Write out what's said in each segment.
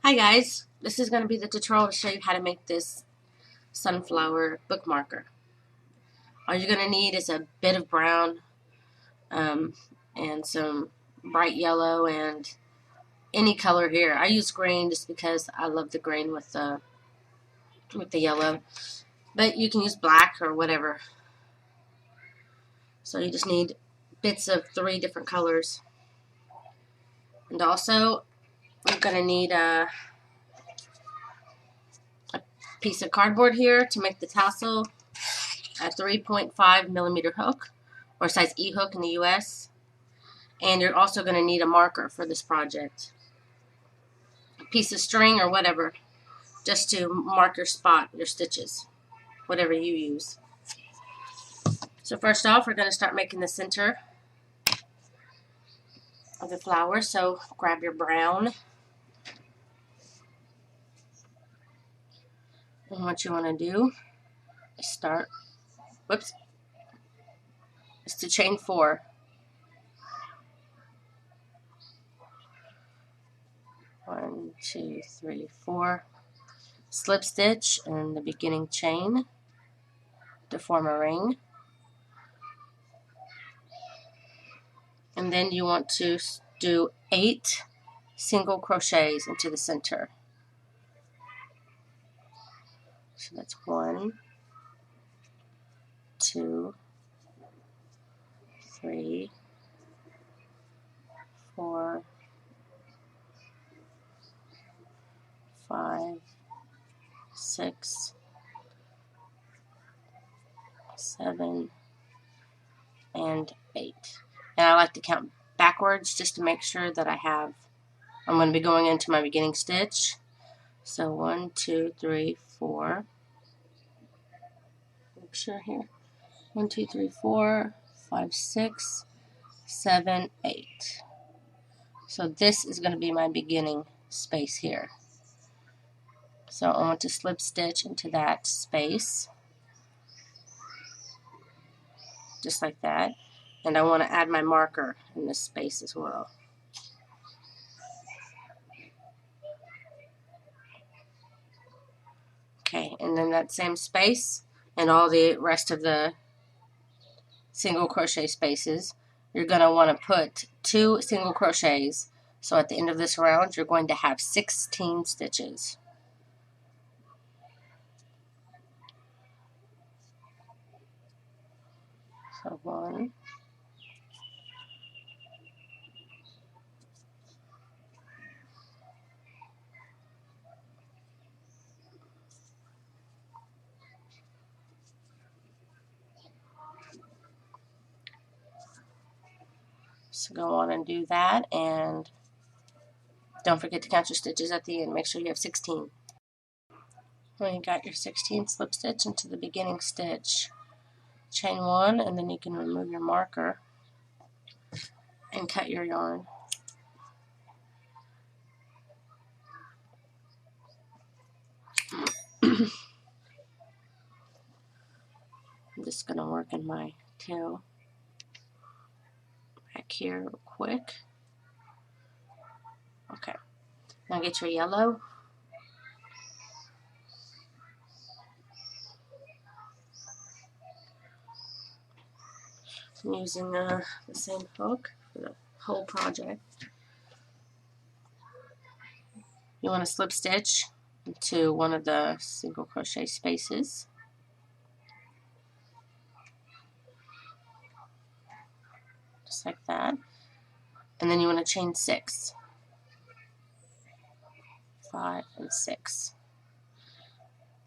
Hi guys, this is going to be the tutorial to show you how to make this sunflower bookmarker. All you're going to need is a bit of brown and some bright yellow and any color here. I use green just because I love the green with the yellow, but you can use black or whatever. So you just need bits of 3 different colors. And also you're going to need a piece of cardboard here to make the tassel, a 3.5 millimeter hook or size E hook in the US, and you're also going to need a marker for this project, a piece of string or whatever, just to mark your spot, your stitches, whatever you use. So first off, we're going to start making the center of the flower. So grab your brown, and what you want to do is start, is to chain 4. One, two, three, 4. Slip stitch in the beginning chain to form a ring. And then you want to do 8 single crochets into the center. So that's 1, 2, 3, 4, 5, 6, 7, and 8. And I like to count backwards just to make sure that I'm going to be going into my beginning stitch. So 1, 2, 3, 4. Make sure here. 1, 2, 3, 4, 5, 6, 7, 8. So this is going to be my beginning space here. So I want to slip stitch into that space, just like that. And I want to add my marker in this space as well. Okay, and then that same space and all the rest of the single crochet spaces, you're going to want to put 2 single crochets. So at the end of this round, you're going to have 16 stitches. So 1, so go on and do that, and don't forget to count your stitches at the end. Make sure you have 16. When you got your 16, slip stitch into the beginning stitch. Chain 1, and then you can remove your marker and cut your yarn. I'm just going to work in my tail back here real quick. Okay, now get your yellow. I'm using the same hook for the whole project. You want to slip stitch into one of the single crochet spaces. Just like that. And then you want to chain 6. 5 and 6.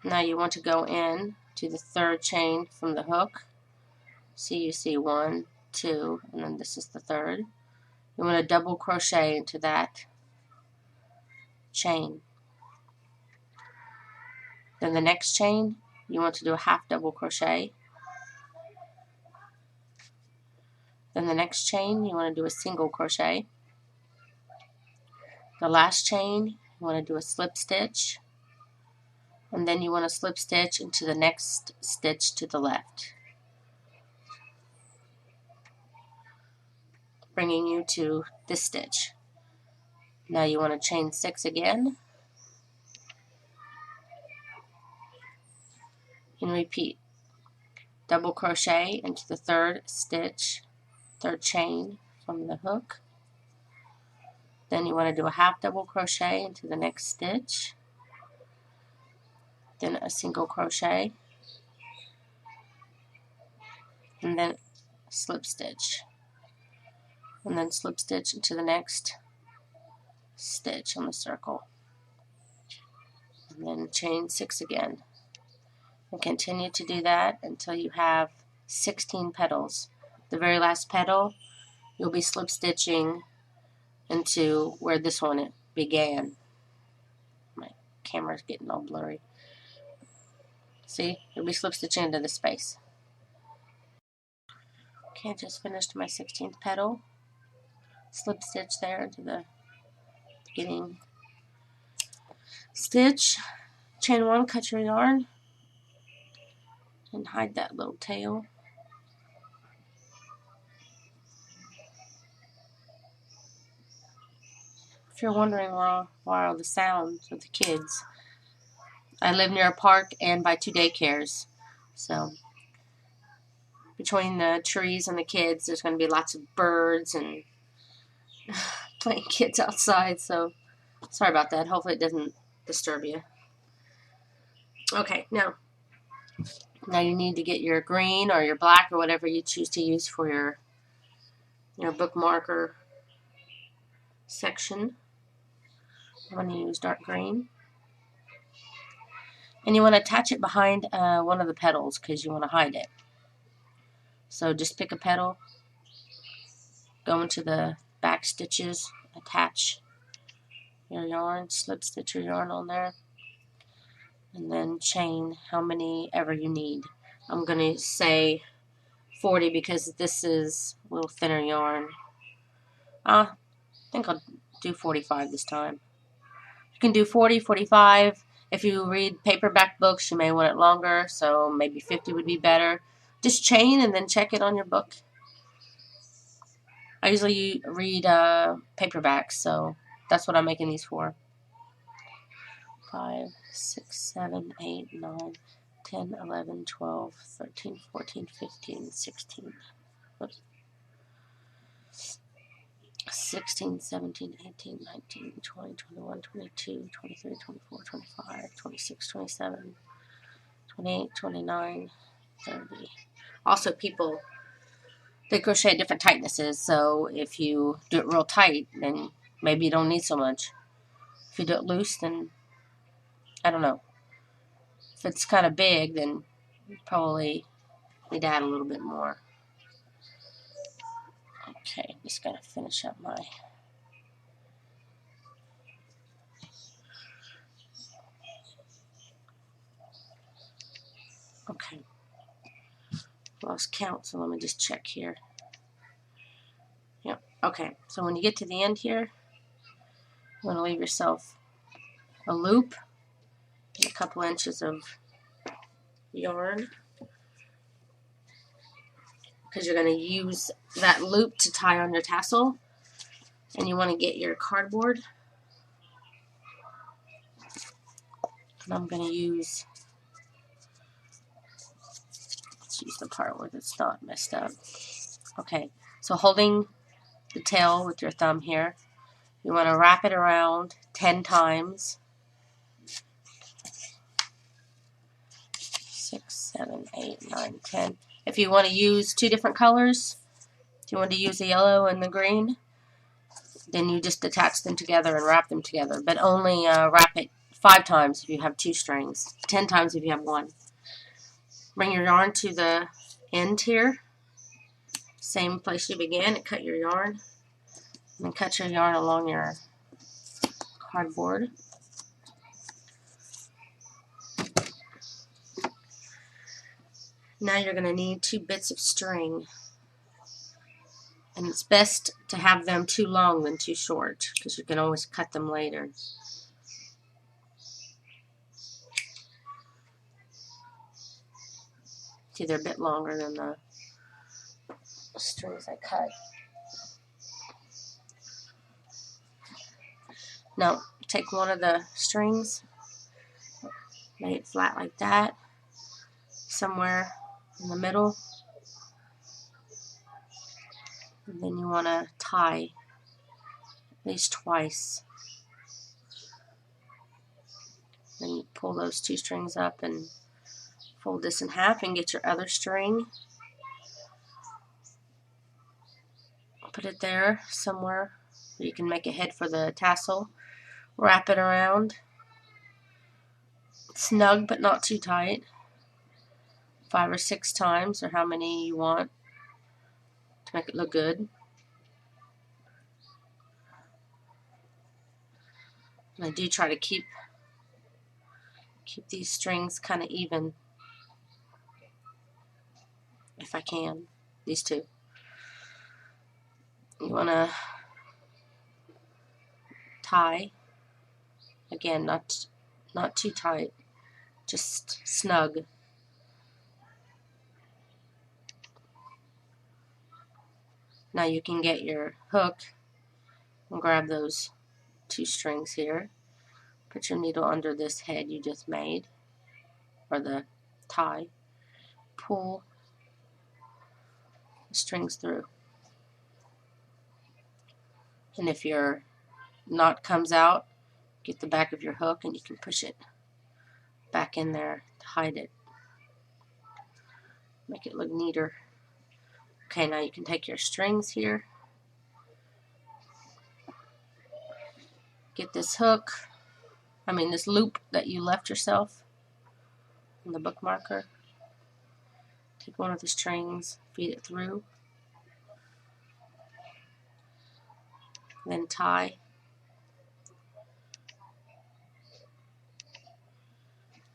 Now you want to go in to the 3rd chain from the hook. See, you see 1, 2, and then this is the 3rd. You want to double crochet into that chain. Then the next chain, you want to do a half double crochet. Then the next chain, you want to do a single crochet. The last chain, you want to do a slip stitch. And then you want to slip stitch into the next stitch to the left, bringing you to this stitch. Now you want to chain 6 again, and repeat. Double crochet into the third stitch, third chain from the hook. Then you want to do a half double crochet into the next stitch, then a single crochet, and then slip stitch, and then slip stitch into the next stitch on the circle, and then chain 6 again, and continue to do that until you have 16 petals. The very last petal you'll be slip stitching into where this one began. My camera's getting all blurry. See, you'll be slip stitching into the space. Okay, I just finished my 16th petal. Slip stitch there into the beginning stitch. Chain 1, cut your yarn, and hide that little tail. If you're wondering why all the sounds of the kids, I live near a park and by 2 daycares, so between the trees and the kids, there's going to be lots of birds and playing kids outside, so sorry about that. Hopefully it doesn't disturb you. Okay, now you need to get your green or your black or whatever you choose to use for your bookmarker section. I'm going to use dark green. And you want to attach it behind one of the petals because you want to hide it. So just pick a petal, go into the back stitches, attach your yarn, slip stitch your yarn on there, and then chain how many ever you need. I'm going to say 40 because this is a little thinner yarn. I think I'll do 45 this time. You can do 40, 45. If you read paperback books, you may want it longer, so maybe 50 would be better. Just chain and then check it on your book. I usually read paperbacks, so that's what I'm making these for. 5, 6, 7, 8, 9, 10, 11, 12, 13, 14, 15, 16. Oops. 16, 17, 18, 19, 20, 21, 22, 23, 24, 25, 26, 27, 28, 29, 30. Also, people, they crochet at different tightnesses, so if you do it real tight, then maybe you don't need so much. If you do it loose, then, I don't know. If it's kind of big, then you probably need to add a little bit more. Okay, just gotta finish up my... Okay. Lost count, so let me just check here. Yep. Okay, so when you get to the end here, you want to leave yourself a loop and a couple inches of yarn because you're going to use that loop to tie on your tassel. And you want to get your cardboard. And I'm going to use, let's use the part where it's not messed up. Okay, so holding the tail with your thumb here, you want to wrap it around 10 times. 6, 7, 8, 9, 10. If you want to use 2 different colors, if you want to use the yellow and the green, then you just attach them together and wrap them together. But only wrap it 5 times if you have 2 strings, 10 times if you have 1. Bring your yarn to the end here, same place you began, and cut your yarn. And then cut your yarn along your cardboard. Now you're going to need 2 bits of string. And it's best to have them too long than too short, because you can always cut them later. See, they're a bit longer than the strings I cut. Now, take one of the strings, lay it flat like that, somewhere in the middle. And then you want to tie at least twice. Then you pull those 2 strings up and fold this in half and get your other string. Put it there somewhere where you can make a head for the tassel. Wrap it around. Snug but not too tight. 5 or 6 times, or how many you want to make it look good. And I do try to keep these strings kind of even if I can. These 2. You want to tie again, not too tight, just snug. Now you can get your hook and grab those 2 strings here. Put your needle under this head you just made, or the tie. Pull the strings through. And if your knot comes out, get the back of your hook and you can push it back in there to hide it. Make it look neater. Okay, now you can take your strings here. Get this hook, this loop that you left yourself on the bookmarker. Take one of the strings, feed it through, then tie.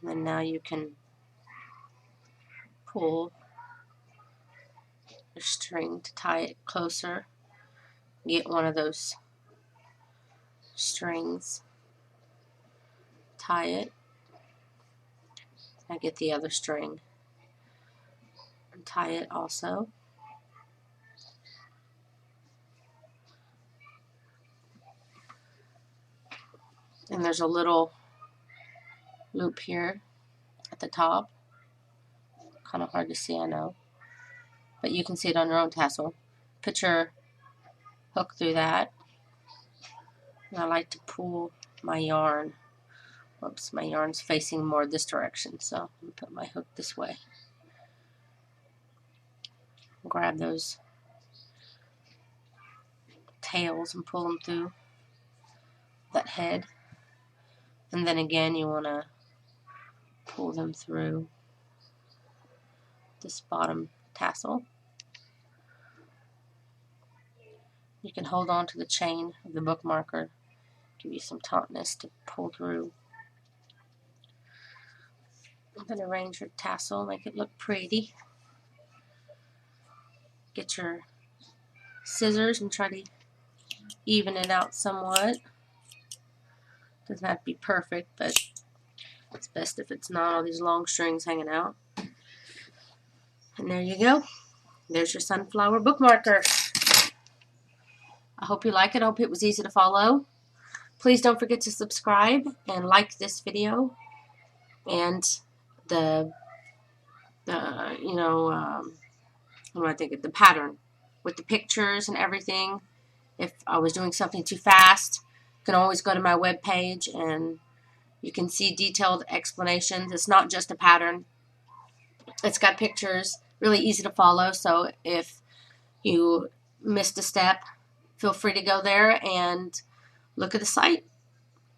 And then now you can pull your string to tie it closer. Get one of those strings, tie it. I get the other string and tie it also. And there's a little loop here at the top. Kind of hard to see, I know, but you can see it on your own tassel. Put your hook through that. And I like to pull my yarn. Oops, my yarn's facing more this direction, so I'm going to put my hook this way. Grab those tails and pull them through that head. And then again, you want to pull them through this bottom tassel. You can hold on to the chain of the bookmarker, give you some tautness to pull through. Then arrange your tassel, make it look pretty. Get your scissors and try to even it out somewhat. Doesn't have to be perfect, but it's best if it's not all these long strings hanging out. And there you go. There's your sunflower bookmarker. I hope you like it. I hope it was easy to follow. Please don't forget to subscribe and like this video. And the pattern with the pictures and everything. If I was doing something too fast, you can always go to my webpage and you can see detailed explanations. It's not just a pattern. It's got pictures, really easy to follow. So if you missed a step, feel free to go there and look at the site.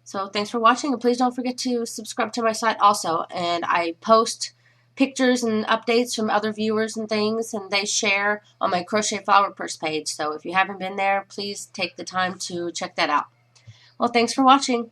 So thanks for watching, and please don't forget to subscribe to my site also. And I post pictures and updates from other viewers and things, and they share on my Crochet Flower Purse page. So if you haven't been there, please take the time to check that out. Well, thanks for watching.